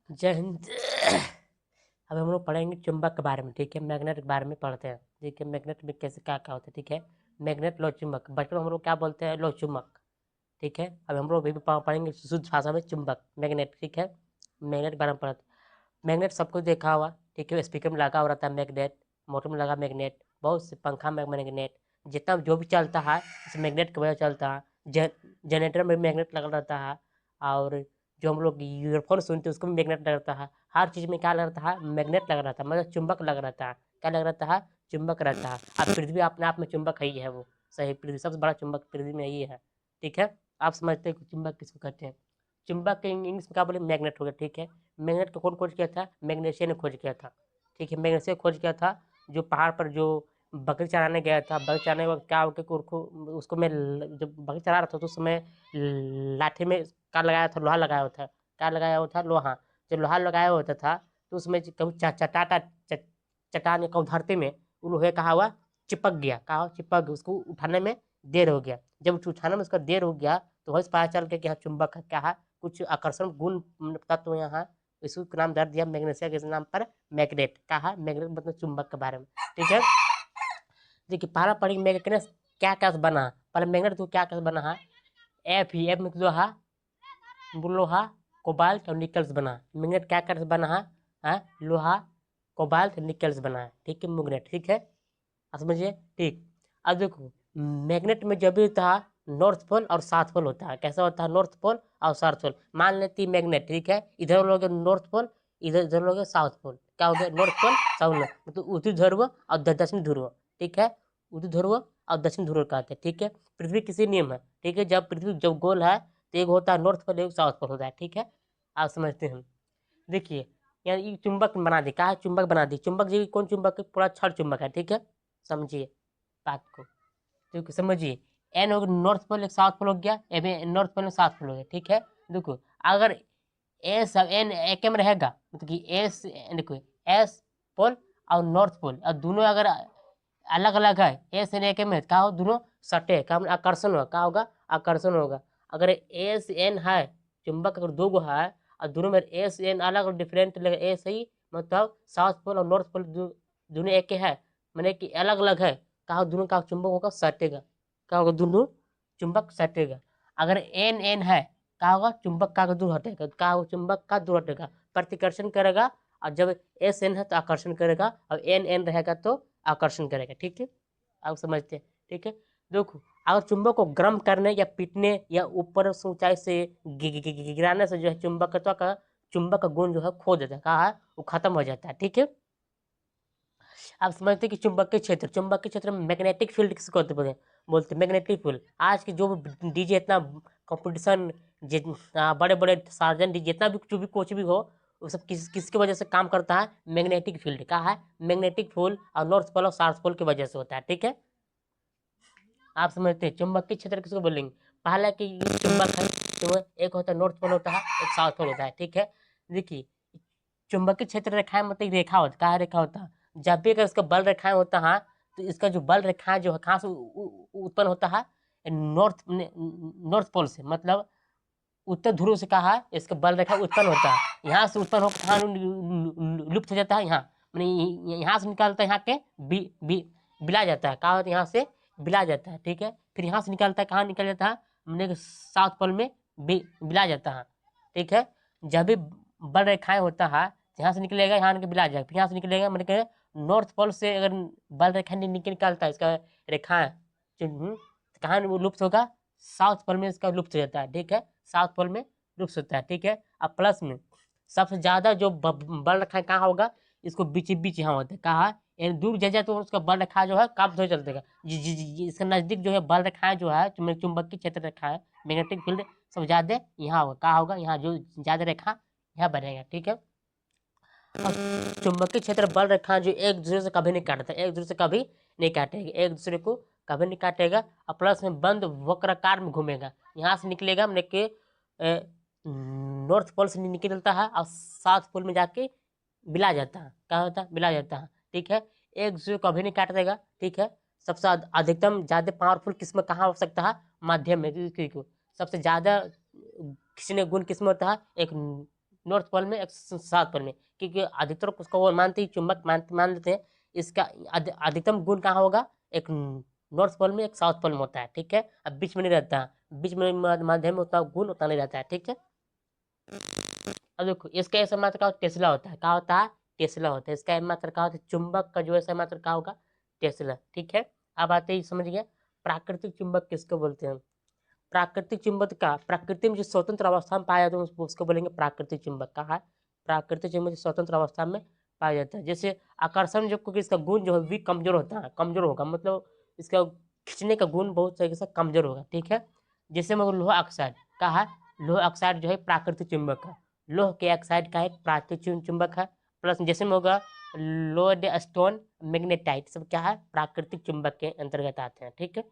जय हिंद। अब हम लोग पढ़ेंगे चुंबक के बारे में, ठीक है। मैग्नेट के बारे में पढ़ते हैं, ठीक है। मैग्नेट में कैसे क्या क्या होता है, ठीक है। मैग्नेट लो चुंबक, बचपन में हम लोग क्या बोलते हैं, लो चुंबक, ठीक है। अब हम लोग अभी भी पढ़ेंगे शुद्ध भाषा में चुंबक मैग्नेट, ठीक है। मैग्नेट के बारे में पढ़ते। मैग्नेट सबको देखा हुआ, ठीक है। स्पीकर में लगा हुआ रहता है मैग्नेट, मोटर में लगा मैग्नेट, बहुत से पंखा में मैग्नेट, जितना जो भी चलता है इस मैग्नेट की वजह से चलता है। जनरेटर में मैग्नेट लगा रहता है, और जो हम लोग ईयरफोन सुनते हैं उसको भी मैग्नेट लगा रहता है। हर चीज़ में क्या लगा रहता है, मैग्नेट लगा रहता है, मतलब चुंबक लगा रहता है। क्या लगा रहता है, चुंबक रहता है। अब पृथ्वी अपने आप में चुंबक ही है, वो सही, पृथ्वी सबसे बड़ा चुंबक पृथ्वी में यही है, ठीक है। आप समझते हैं कि चुंबक किसको कहते हैं। चुंबक के इंग्लिश में क्या बोले, मैग्नेट हो गया, ठीक है। मैग्नेट को कौन खोज किया था, मैग्नेशिया ने खोज किया था, ठीक है। मैग्नेशिया खोज किया था, जो पहाड़ पर जो बकरी चराने गया था। बकरी चराने के वक्त क्या हो गया कि उसको मैं जब बकरी चरा रहा था तो उस समय लाठी में क्या लगाया था, लोहा लगाया हुआ था। क्या लगाया हुआ था, लोहा। जब लोहा लगाया होता था तो उसमें कभी चट्टान या कहूँ धरती में वो लोहे कहा हुआ चिपक गया, कहा हुआ चिपक गया, उसको उठाने में देर हो गया। जब उठाने में उसका देर हो गया तो वही से पता चल गया कि हाँ चुंबक है, क्या है, कुछ आकर्षण गुण तत्व यहाँ, इसको नाम दे दिया मैग्नेशिया के नाम पर मैग्नेट। कहा मैग्नेट मतलब चुंबक के बारे में, ठीक है। देखिए पहला पढ़ी मैग्नेट क्या क्या से बना। पहले मैग्नेट तो क्या क्या से बना है, एफ ही, एफ में लोहा, लोहा, कोबाल्ट और निकल से बना। मैग्नेट क्या क्या से बना है, लोहा, कोबाल्ट, निकल से बना है, ठीक है। मैग्नेट, ठीक है, आप समझिए, ठीक। अब देखो मैग्नेट में जब भी होता है नॉर्थ पोल और साउथ पोल होता है। कैसा होता है, नॉर्थ पोल और साउथ पोल। मान लेती मैग्नेट, ठीक है, इधर लोगे नॉर्थ पोल, इधर इधर लोगे साउथ पोल। क्या हो गया, नॉर्थ पोल साउथ पोल, मतलब उत्तरी ध्रुव और दक्षिण ध्रुव, ठीक है। उत्तरी ध्रुव और दक्षिण ध्रुव कहते हैं, ठीक है। पृथ्वी किसी नियम है, ठीक है। जब पृथ्वी जब गोल है तो एक होता है नॉर्थ पोल, एक साउथ पोल होता है, ठीक है। आप समझते हैं। देखिए यार ये चुंबक बना दी, कहा चुंबक बना दी। चुंबक जी कौन चुंबक है, पूरा छड़ चुंबक है, ठीक है। समझिए बात को, देखो समझिए। एन हो गया नॉर्थ पोल, एक साउथ पोल हो गया, ए भी नॉर्थ पोल में साउथ पोल हो गया, ठीक है। देखो अगर एस सब एन एक में रहेगा, मतलब कि एस, देखो एस पोल और नॉर्थ पोल और दोनों अगर अलग अलग है, एस एन एक में क्या हो, दोनों सटे, का मतलब आकर्षण होगा, क्या होगा, आकर्षण होगा। अगर एस एन है, चुंबक अगर दो गो है और दोनों में एस एन अलग डिफरेंट लगे, एस ही मतलब साउथ पोल और नॉर्थ पोल दोनों एक ही है, मैंने कि अलग अलग है, कहा दोनों का चुंबक होगा सटेगा, क्या होगा, दोनों चुंबक सटेगा। अगर एन एन है, क्या होगा, चुंबक का दूर हटेगा, क्या होगा, चुंबक का दूर हटेगा, प्रतिकर्षण करेगा। और जब एस एन है तो आकर्षण करेगा, और एन एन रहेगा तो आकर्षण करेगा, ठीक है। आप समझते हैं, ठीक है। देखो अगर चुंबक को गर्म करने या पीटने या ऊपर से ऊंचाई से गिराने से जो है चुंबकत्व का, चुंबक का गुण जो है खो देता है, कहा है वो खत्म हो जाता है, ठीक है। आप समझते हैं कि चुंबकीय क्षेत्र, चुंबकीय क्षेत्र में मैग्नेटिक फील्ड किसको बोलते हैं, बोलते मैग्नेटिक फील्ड। आज के जो भी डीजे इतना कंपटीशन, बड़े बड़े सार्जन डीजे जितना भी जो भी कुछ भी हो, वो सब किसकी वजह से काम करता है, मैग्नेटिक फील्ड। का है मैग्नेटिक फील्ड, और नॉर्थ पोल और साउथ पोल की वजह से होता है, ठीक है। आप समझते हैं चुंबकीय क्षेत्र किसको बोलेंगे। पहला कि चुंबक है तो एक होता है नॉर्थ पोल होता है, एक साउथ पोल होता है, ठीक है। देखिए चुंबकीय क्षेत्र रेखाएं मतलब रेखा होता है, क्या रेखा होता है, जब भी अगर इसका बल रेखाएं होता है तो इसका जो बल रेखाएं जो है कहाँ से उत्पन्न होता है, नॉर्थ पोल से, मतलब उत्तर ध्रुव से, कहा है इसका बल रेखा उत्पन्न होता है। यहाँ से उत्पन्न होकर कहाँ लुप्त हो जाता है, यहाँ मैंने यहाँ से निकालता है, यहाँ के बिला जाता है, कहा होता है यहाँ से बिला जाता है, ठीक है। फिर यहाँ से निकालता है, कहाँ निकल जाता है, मैंने साउथ पोल में बिला जाता है, ठीक है। जब भी बल रेखाएं होता है, यहाँ से निकलेगा यहाँ बिला जाएगा, फिर यहाँ से निकलेगा मैंने कहा नॉर्थ पोल से अगर बल रेखा निकलता है इसका रेखा, कहाँ वो लुप्त होगा, साउथ पोल में इसका लुप्त हो जाता है, ठीक है। साउथ पोल में लुप्त होता है, ठीक है। अब प्लस में सबसे ज्यादा जो बल रेखा कहाँ होगा, इसको बीच बीच यहाँ होता है, कहा यानी दूर जा जाए तो उसका बल रेखा जो है कम हो चलतेगा, इसके नजदीक जो है बल रेखाएं जो है चुंबकीय क्षेत्र रेखा है, मैग्नेटिक फील्ड सब ज्यादा यहाँ होगा, कहाँ होगा, यहाँ जो ज्यादा रेखा यहाँ बनेगा, ठीक है। अब चुंबकीय क्षेत्र बल रेखा जो एक दूसरे से कभी नहीं काटता, एक दूसरे से कभी नहीं काटेगी, एक दूसरे को कभी नहीं काटेगा। और प्लस में बंद वक्राकार में घूमेगा, यहाँ से निकलेगा मैंने के नॉर्थ पोल से निकलता है और साउथ पोल में जाके मिला जाता है, क्या होता है, मिला जाता है, ठीक है। एक दूसरे को कभी नहीं काट देगा, ठीक है। सबसे अधिकतम ज्यादा पावरफुल किस्म कहाँ हो सकता है, माध्यम में, सबसे ज्यादा किसी ने गुण किस्म होता है, एक नॉर्थ पोल में, एक साउथ पोल में, क्योंकि अधिकतर उसको वो मानते ही चुंबक मान लेते हैं। इसका अधिकतम गुण कहाँ होगा, एक नॉर्थ पोल में, एक साउथ पोल में होता है, ठीक है। अब बीच में नहीं रहता, बीच में माध्यम में उतना गुण उतना नहीं रहता है, ठीक है। अब देखो इसका ऐसा मात्र का टेस्ला होता है, क्या होता है, टेस्ला होता है। इसका मात्र का होता है, चुंबक का जो ऐसा मात्र का होगा, टेस्ला, ठीक है। अब आते ही समझ गए प्राकृतिक चुंबक किसको बोलते हैं। प्राकृतिक चुंबक का प्रकृति में जो स्वतंत्र अवस्था में पाया जाता है उसको बोलेंगे प्राकृतिक चुंबक। कहा है, प्राकृतिक चुंबक स्वतंत्र अवस्था में पाया जाता है। जैसे आकर्षण जो, क्योंकि इसका गुण जो है भी कमजोर होता है, कमजोर होगा, मतलब इसका खींचने का गुण बहुत तरीके से कमजोर होगा, ठीक है। जैसे मैं लोहा ऑक्साइड, कहा है लोहा ऑक्साइड जो है प्राकृतिक चुंबक है, लोह के ऑक्साइड का एक प्राकृतिक चुंबक है। प्लस जैसे में होगा लोड स्टोन मैग्नेटाइट, सब क्या है, प्राकृतिक चुंबक के अंतर्गत आते हैं, ठीक है।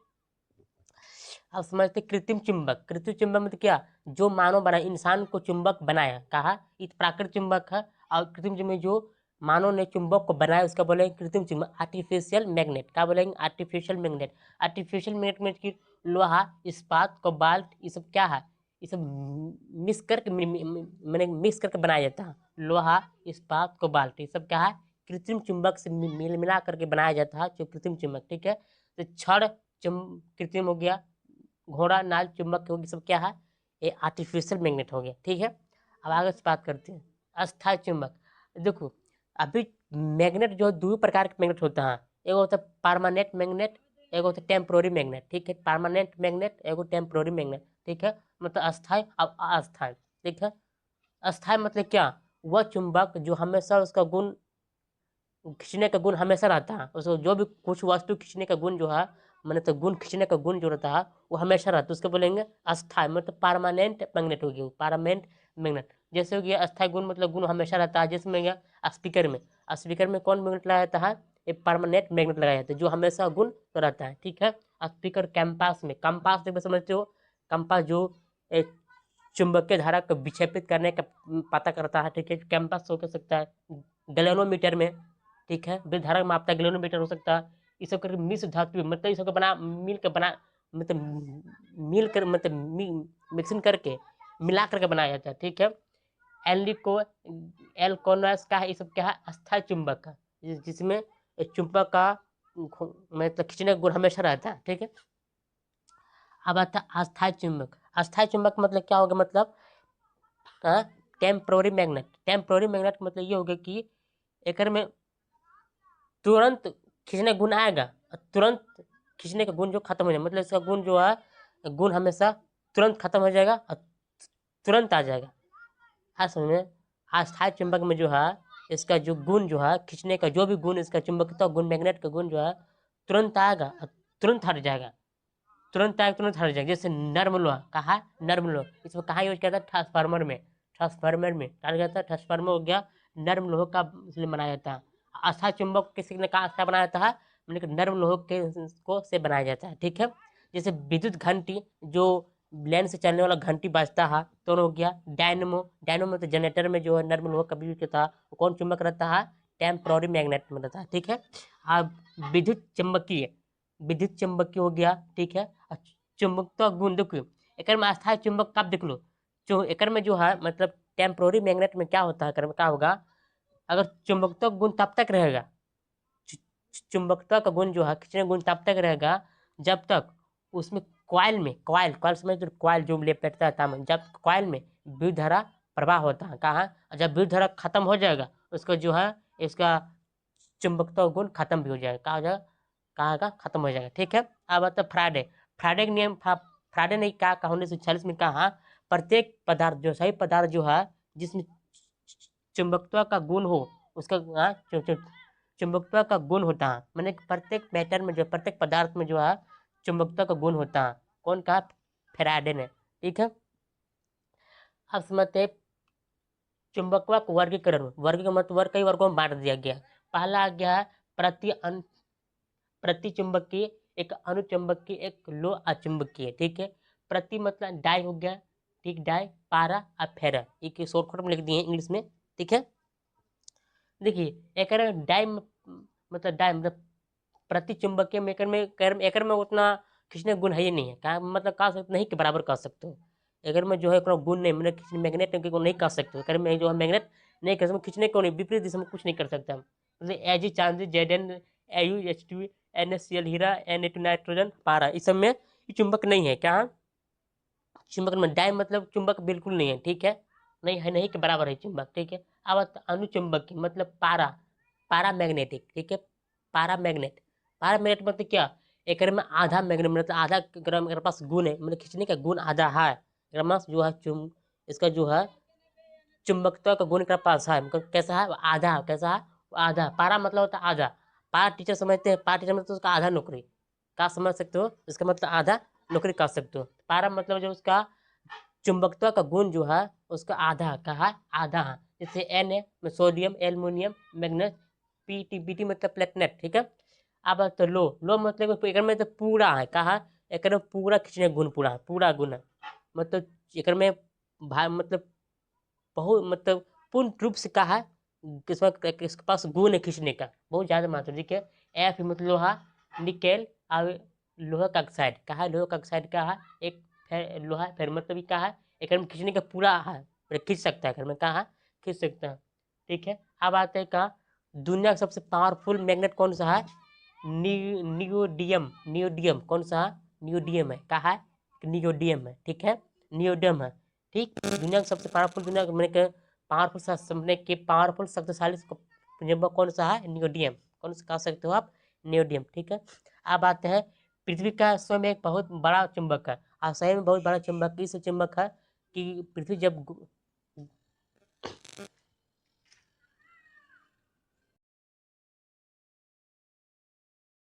अब समझते कृत्रिम चुंबक। कृत्रिम चुंबक मतलब क्या, जो मानव बनाया, इंसान को चुंबक बनाया, कहा ये प्राकृतिक चुंबक है। और कृत्रिम चुंबक जो मानव ने चुंबक को बनाया उसका बोलेंगे कृत्रिम चुंबक, आर्टिफिशियल मैग्नेट। क्या बोलेंगे, आर्टिफिशियल मैग्नेट। आर्टिफिशियल मैग्नेट में कि लोहा, इस्पात, कोबाल्ट, ये सब क्या है, ये सब मिक्स करके मैंने मिक्स करके बनाया जाता है। लोहा, इस्पात, कोबाल्ट, ये सब क्या है, कृत्रिम चुंबक से मिला करके बनाया जाता है, जो कृत्रिम चुंबक, ठीक है। तो क्षण कृत्रिम हो गया, घोड़ा नाल चुंबक होगी, सब क्या है, ये आर्टिफिशियल मैग्नेट हो गया, ठीक है। अब आगे से बात करते हैं अस्थायी चुंबक। देखो अभी मैग्नेट जो दो प्रकार के मैग्नेट होता है, एक होता है परमानेंट मैग्नेट, एक होता है टेम्पोररी मैग्नेट, ठीक है। परमानेंट मैग्नेट, एक टेम्पोररी मैग्नेट, ठीक है। मतलब अस्थायी और अस्थायी, ठीक है। अस्थायी मतलब क्या, वह चुंबक जो हमेशा उसका गुण, खींचने का गुण हमेशा रहता है, उसको जो भी कुछ वस्तु खींचने का गुण जो है, मैंने तो गुण खींचने का गुण जो रहता है वो हमेशा रहता है, उसको बोलेंगे अस्थायी, मतलब परमानेंट मैग्नेट हो गया, परमानेंट मैग्नेट। जैसे हो गया अस्थायी गुण, मतलब गुण हमेशा रहता है, जिसमें गया स्पीकर में, स्पीकर में कौन मैग्नेट लगाया जाता है, एक परमानेंट मैग्नेट लगाया जाता है जो हमेशा गुण तो रहता है, ठीक है। स्पीकर, कैंपास में, कंपास देखो समझते हो, कंपास जो एक चुंबकीय धारा को विक्षेपित करने का पता करता है, ठीक है। कैंपास हो सकता है गैल्वेनोमीटर में, ठीक है, विद्युत धारा मापता है, गैल्वेनोमीटर हो सकता है। ये सब करके मिश्र धातु, मतलब ये सब बना मिल के बना, मतलब मिल कर, मतलब मिक्सिंग करके मिला करके बनाया जाता है, ठीक है। एलिको एल्कोनस का है, ये सब क्या है, अस्थायी चुंबक का, जिसमें चुंबक का मतलब खींचने का गुण हमेशा रहता है, ठीक है। अब आता है अस्थायी चुंबक। अस्थायी चुंबक मतलब क्या होगा, मतलब टेम्पोररी मैग्नेट। टेम्पोररी मैग्नेट मतलब ये होगा कि एक में तुरंत खींचने का गुण आएगा और तुरंत खींचने का गुण जो खत्म हो जाएगा, मतलब इसका गुण जो है, गुण हमेशा तुरंत खत्म हो जाएगा और तुरंत आ जाएगा। हाँ समझ में। अस्थायी चुंबक में जो है, इसका जो गुण जो है, खींचने का जो भी गुण, इसका चुंबकत्व गुण, मैग्नेट का गुण जो है, तुरंत आएगा और तुरंत हट जाएगा, तुरंत आएगा तुरंत हट जाएगा। जैसे नर्म लोहा, कहा नर्म लोहा, इसमें कहाँ यूज किया जाता है, ट्रांसफार्मर में, ट्रांसफार्मर में डाला जाता है। ट्रांसफार्मर हो गया नर्म लोहे का, इसलिए बनाया जाता है। अस्थायी चुंबक किसी ने कहा अच्छा बनाया जाता है, मैंने कहा नर्म लोहे के को से बनाया जाता है, ठीक है। जैसे विद्युत घंटी, जो लाइन से चलने वाला घंटी बजता है, तो हो गया डायनमो। डायनमो तो जनरेटर में जो है नर्म लोहे का यूज होता है, वो कौन चुंबक रहता है, टेम्पोररी मैग्नेट में रहता है, ठीक है। अब विद्युत चुंबकीय, विद्युत चुंबकीय हो गया, ठीक है। चुंबकत्व गुण देखो, एक में अस्थायी चुंबक कब देख लो, जो एक में जो है, मतलब टेम्पोररी मैग्नेट में क्या होता है, में क्या होगा, अगर चुंबकत्व गुण तब तक रहेगा, चुंबकत्व का गुण जो है, खींचने गुण तब तक रहेगा जब तक उसमें कॉइल में, कॉइल कॉइल समझ, कॉइल जो लपेटता है, जब कॉइल में विद्युत धारा प्रवाह होता है, कहाँ, जब विद्युत धारा खत्म हो जाएगा उसको जो है, इसका चुंबकत्व गुण खत्म भी हो जाएगा, कहा हो जाएगा, कहाँ का खत्म हो जाएगा, ठीक है। अब आता है फ्राडे। फ्राडे के नियम, फ्राडे ने क्या कहा 1946 में, कहा प्रत्येक पदार्थ जो, सही पदार्थ जो है जिसमें चुंबकत्व का गुण हो, उसका चुंबकत्व का गुण होता है, मैंने प्रत्येक मैटर में जो, प्रत्येक पदार्थ में जो है चुंबकत्व का गुण होता है, कौन कहा, फ्राडे ने, ठीक है। अब समझते हैं चुंबकत्व का वर्गीकरण। वर्ग का मतलब वर्ग कई वर्गों में बांट दिया गया। पहला आ गया है प्रति चुंबकीय, एक अनुचुंबकीय, एक लो अचुंबकीय, ठीक है। प्रति मतलब डाई हो गया, ठीक, डाई, पारा और फेरा, एक शॉर्टकट में लिख दिए इंग्लिश में, ठीक है। देखिए एक डाई मतलब डाई मतलब प्रति चुंबकीय में, एकर में उतना खींचने गुण है ही नहीं है, मतलब कह सकते नहीं के बराबर कह सकते हो। अगर मैं जो है कोनो गुण नहीं मतलब खींचने मैग्नेट को नहीं कर सकते, अगर मैं जो है मैग्नेट नहीं कर सकता, खींचने को नहीं, विपरीत दिशा में कुछ नहीं कर सकता। मतलब as chances Z N A U H two N S C L हीरा एन ए टू नाइट्रोजन पारा, इस सब में ये चुंबक नहीं है। क्या चुंबक में डाय मतलब चुंबक बिल्कुल नहीं है, ठीक है, नहीं है, नहीं के बराबर है चुंबक, ठीक है। अब अनुचुंबक की मतलब पारा, पारा मैग्नेटिक, ठीक है, पारा मैग्नेट, पारा मैग्नेट मतलब क्या, एक में आधा मैग्नेट मतलब आधा ग्राम मेरे पास गुण है, मतलब खींचने का गुण आधा है, ग्रामस जो है इसका जो है चुंबकत्व का गुण के पास है, मतलब कैसा है आधा, कैसा है आधा, पारा मतलब होता है आधा, पारा टीचर समझते हैं, पारा टीचर मतलब उसका आधा नौकरी, क्या समझ सकते हो, इसका मतलब आधा नौकरी कर सकते हो। पारा मतलब जो उसका चुंबकत्व का गुण जो है उसका आधा का है, आधा है, जैसे एन है में सोडियम एल्युमिनियम मैग्नेस, पी टी बी टी मतलब प्लेटनेट, ठीक है। अब तो लो, लो मतलब एक में तो पूरा है, कहा एक में पूरा खींचने गुण पूरा है, पूरा गुण है, मतलब एक में भाई मतलब बहुत मतलब पूर्ण रूप से कहा किसके पास गुण है खींचने का बहुत ज़्यादा मात्रा, ठीक है। एफ मतलब लोहा, निकेल और लोहा का ऑक्साइड, कहा लोहा का ऑक्साइड का है एक, लोहा फिर मतलब कहा है एक में खींचने का पूरा है, खींच सकता है घर में, कहा खींच सकता है, ठीक है। अब आते हैं कहा दुनिया का सबसे पावरफुल मैग्नेट कौन सा है, नियोडियम, नियोडियम कौन सा है, नियोडियम है, कहा है नियोडियम है, ठीक है, नियोडियम है, ठीक। दुनिया का सबसे पावरफुल, दुनिया में पावरफुल समझने के पावरफुल शक्तिशाली चुंबक कौन सा है, नियोडियम, कौन सा कह सकते हो आप, नियोडियम, ठीक है। अब आते हैं पृथ्वी का स्वयं एक बहुत बड़ा चुंबक है, और सही में बहुत बड़ा चुंबक, इस चुंबक है कि पृथ्वी जब